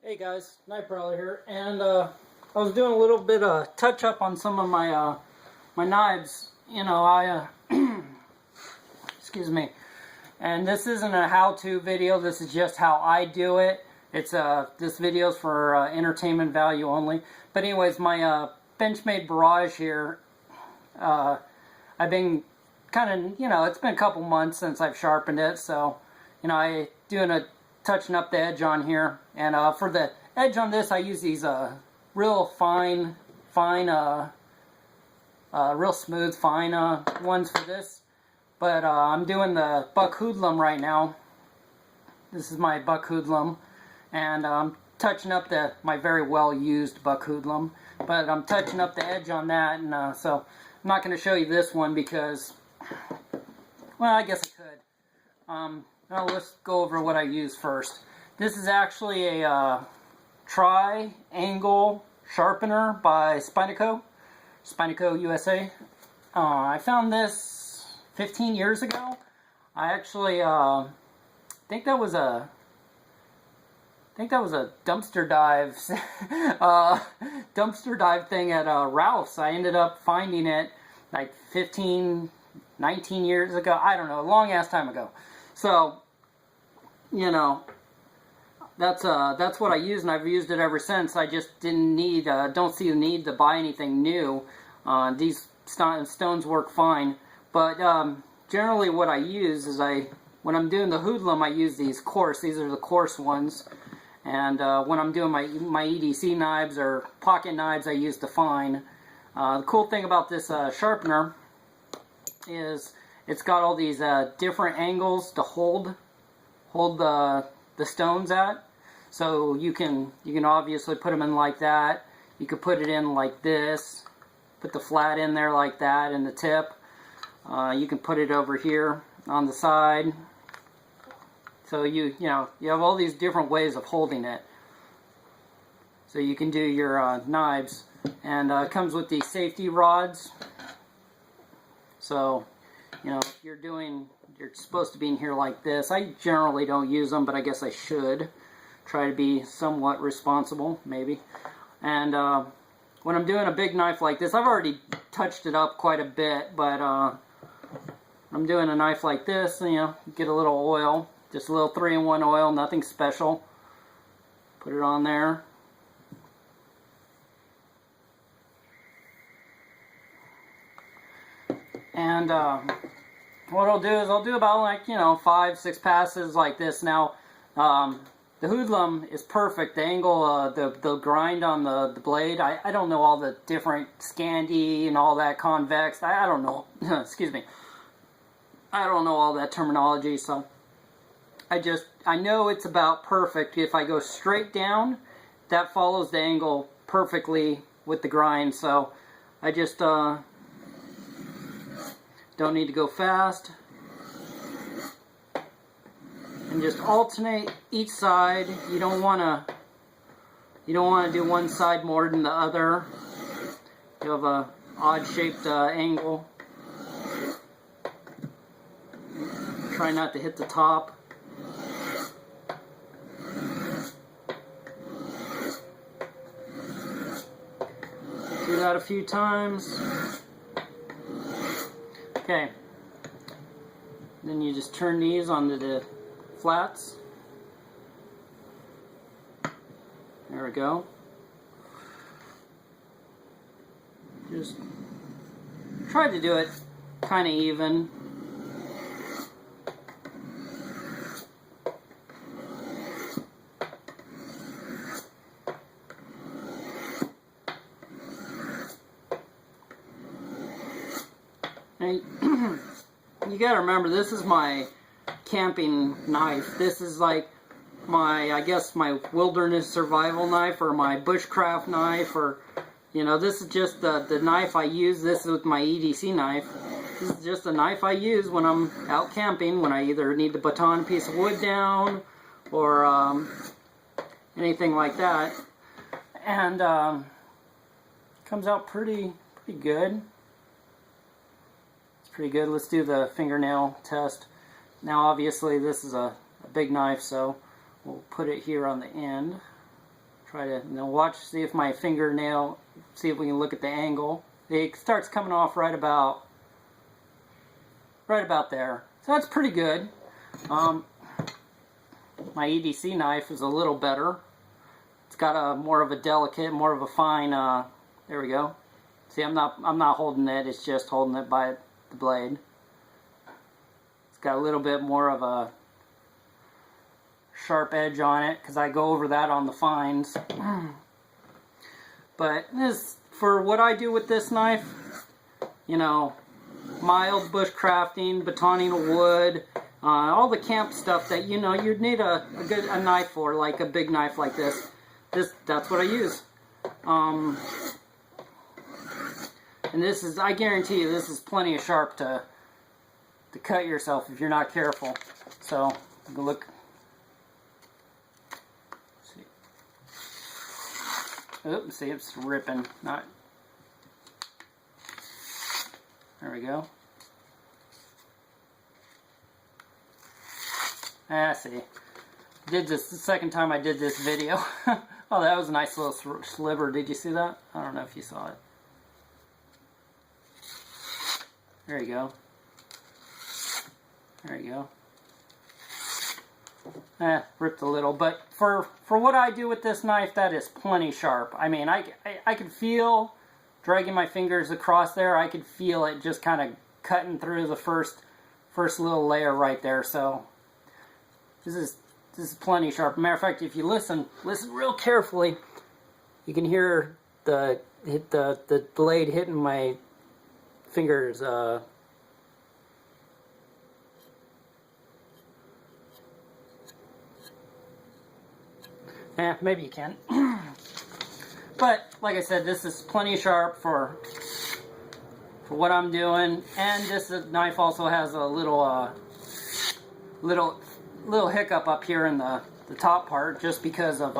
Hey guys, Night Prowler here, and I was doing a little bit of touch up on some of my my knives. Excuse me. And this isn't a how-to video. This is just how I do it. It's this video's for entertainment value only. But anyways, my Benchmade barrage here. I've been kind of it's been a couple months since I've sharpened it, so I doing a touching up the edge on here, and for the edge on this I use these real fine, real smooth, fine ones for this. But I'm doing the buck hoodlum right now. This is my buck hoodlum, and I'm touching up my very well used buck hoodlum, but I'm touching up the edge on that, and so I'm not going to show you this one because, well, I guess I could. Now let's go over what I use first. This is actually a triangle sharpener by Spinaco USA. I found this 15 years ago. I actually think that was a dumpster dive dumpster dive thing at Ralph's. I ended up finding it like 15, 19 years ago. I don't know, a long ass time ago. So, that's what I use, and I've used it ever since. I just don't see the need to buy anything new. These stones work fine, but generally what I use is when I'm doing the hoodlum, I use these coarse. These are the coarse ones, and when I'm doing my EDC knives or pocket knives, I use the fine. The cool thing about this sharpener is it's got all these different angles to hold the stones at. So you can obviously put them in like that. You could put it in like this. Put the flat in there like that, and the tip. You can put it over here on the side. So you have all these different ways of holding it. So you can do your knives, and it comes with these safety rods. So if you're supposed to be in here like this. I generally don't use them, but I guess I should try to be somewhat responsible, maybe. And when I'm doing a big knife like this, I've already touched it up quite a bit, but I'm doing a knife like this, get a little oil, just a little 3-in-1 oil, nothing special. Put it on there. And what I'll do is I'll do about 5-6 passes like this. Now the hoodlum is perfect. The angle, the grind on the blade, I don't know all the different Scandi and all that, convex, I don't know. Excuse me, I don't know all that terminology, so I know it's about perfect. If I go straight down, that follows the angle perfectly with the grind, so I just don't need to go fast, and just alternate each side. You don't want to do one side more than the other. You have a odd shaped angle. Try not to hit the top. Do that a few times. Okay, then you just turn these onto the flats. There we go. Just try to do it kind of even. You gotta remember, this is my camping knife. This is like I guess my wilderness survival knife, or my bushcraft knife, or this is just the knife I use. This is with my EDC knife. This is just a knife I use when I'm out camping, when I either need to baton a piece of wood down or anything like that. And comes out pretty good. Pretty good. Let's do the fingernail test. Now obviously this is a big knife, so we'll put it here on the end. Try to, watch, see if my fingernail, see if we can look at the angle. It starts coming off right about there. So that's pretty good. My EDC knife is a little better. It's got a more of a delicate, more of a fine, there we go. See, I'm not holding it, it's just holding it by the blade. It's got a little bit more of a sharp edge on it, because I go over that on the fines. But this, for what I do with this knife, mild bushcrafting, batoning of wood, all the camp stuff that you'd need a knife for, like a big knife like this. That's what I use. And this is, I guarantee you, this is plenty of sharp to cut yourself if you're not careful. So look. Oops, see, it's ripping. Not. There we go. See. Did this the second time I did this video. Oh, that was a nice little sliver. Did you see that? I don't know if you saw it. There you go. There you go. Ripped a little, but for what I do with this knife, that is plenty sharp. I mean, I could feel, dragging my fingers across there, I could feel it just kind of cutting through the first little layer right there. So this is plenty sharp. Matter of fact, if you listen real carefully, you can hear the blade hitting my fingers. Maybe you can. But like I said, this is plenty sharp for what I'm doing. And this knife also has a little hiccup up here in the top part, just because of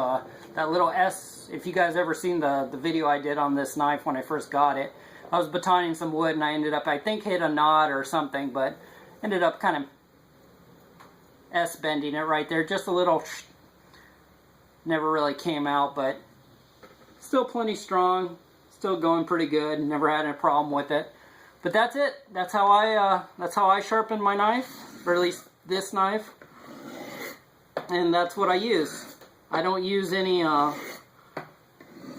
that little S. If you guys ever seen the video I did on this knife when I first got it, I was batoning some wood and I ended up, I think, hit a knot or something, but ended up kind of S bending it right there, just a little. Never really came out, but still plenty strong, still going pretty good. Never had a problem with it. But that's it. That's how I sharpen my knife, or at least this knife. And that's what I use. I don't use any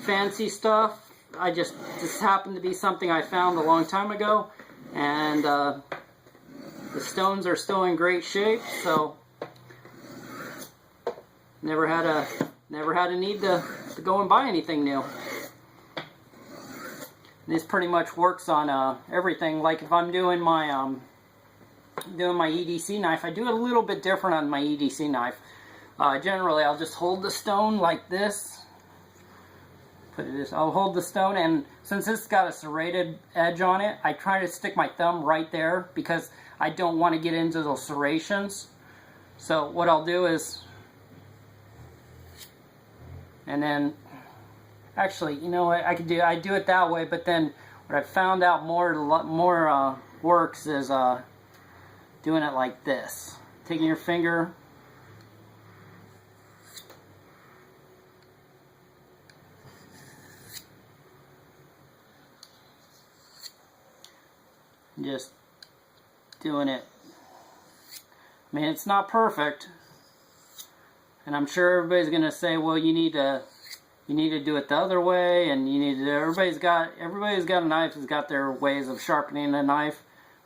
fancy stuff. This happened to be something I found a long time ago, and the stones are still in great shape. So never had a need to go and buy anything new. This pretty much works on everything. Like if I'm doing my EDC knife, I do it a little bit different on my EDC knife. Generally, I'll just hold the stone like this. I'll hold the stone, and since this has got a serrated edge on it, I try to stick my thumb right there because I don't want to get into those serrations. So what I'll do is, and then, actually, you know what, I do it that way, but then what I found out more works is doing it like this. Taking your finger, just doing it. I mean, it's not perfect, and I'm sure everybody's gonna say, well, you need to do it the other way, and everybody's got a knife has got their ways of sharpening a knife,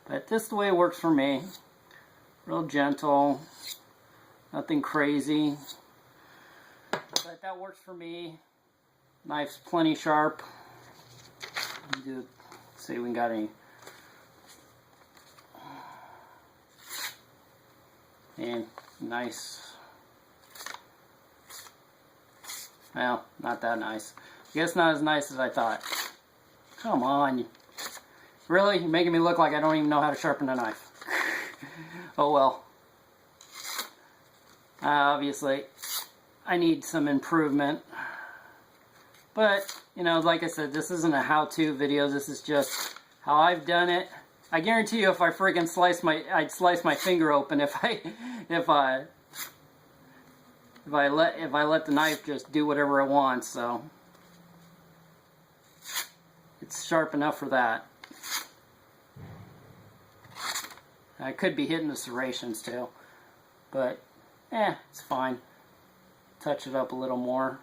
but this is the way it works for me. Real gentle, nothing crazy, but that works for me. Knife's plenty sharp. Let's see if we got any. And nice. Well, not that nice. I guess not as nice as I thought. Come on. Really? You're making me look like I don't even know how to sharpen a knife. Oh well. Obviously, I need some improvement. But, you know, like I said, this isn't a how-to video. This is just how I've done it. I guarantee you, if I friggin' I'd slice my finger open if if I let the knife just do whatever it wants. So it's sharp enough for that. I could be hitting the serrations too, but it's fine. Touch it up a little more.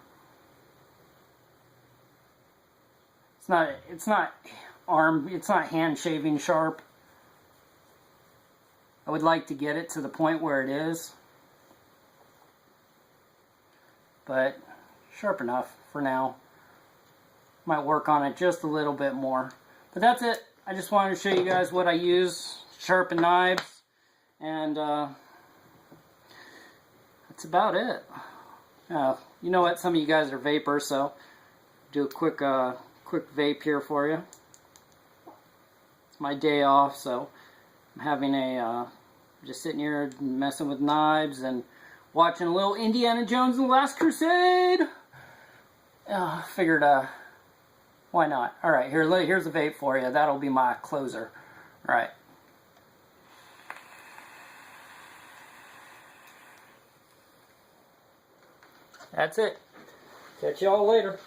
It's not hand shaving sharp. I would like to get it to the point where it is, but sharp enough for now. Might work on it just a little bit more. But that's it. I just wanted to show you guys what I use, sharpen knives, and that's about it. You know what? Some of you guys are vapors, so do a quick vape here for you. It's my day off, so I'm having just sitting here messing with knives and watching a little Indiana Jones and the Last Crusade. Figured, why not? Alright, here's a vape for you. That'll be my closer. Alright. That's it. Catch y'all later.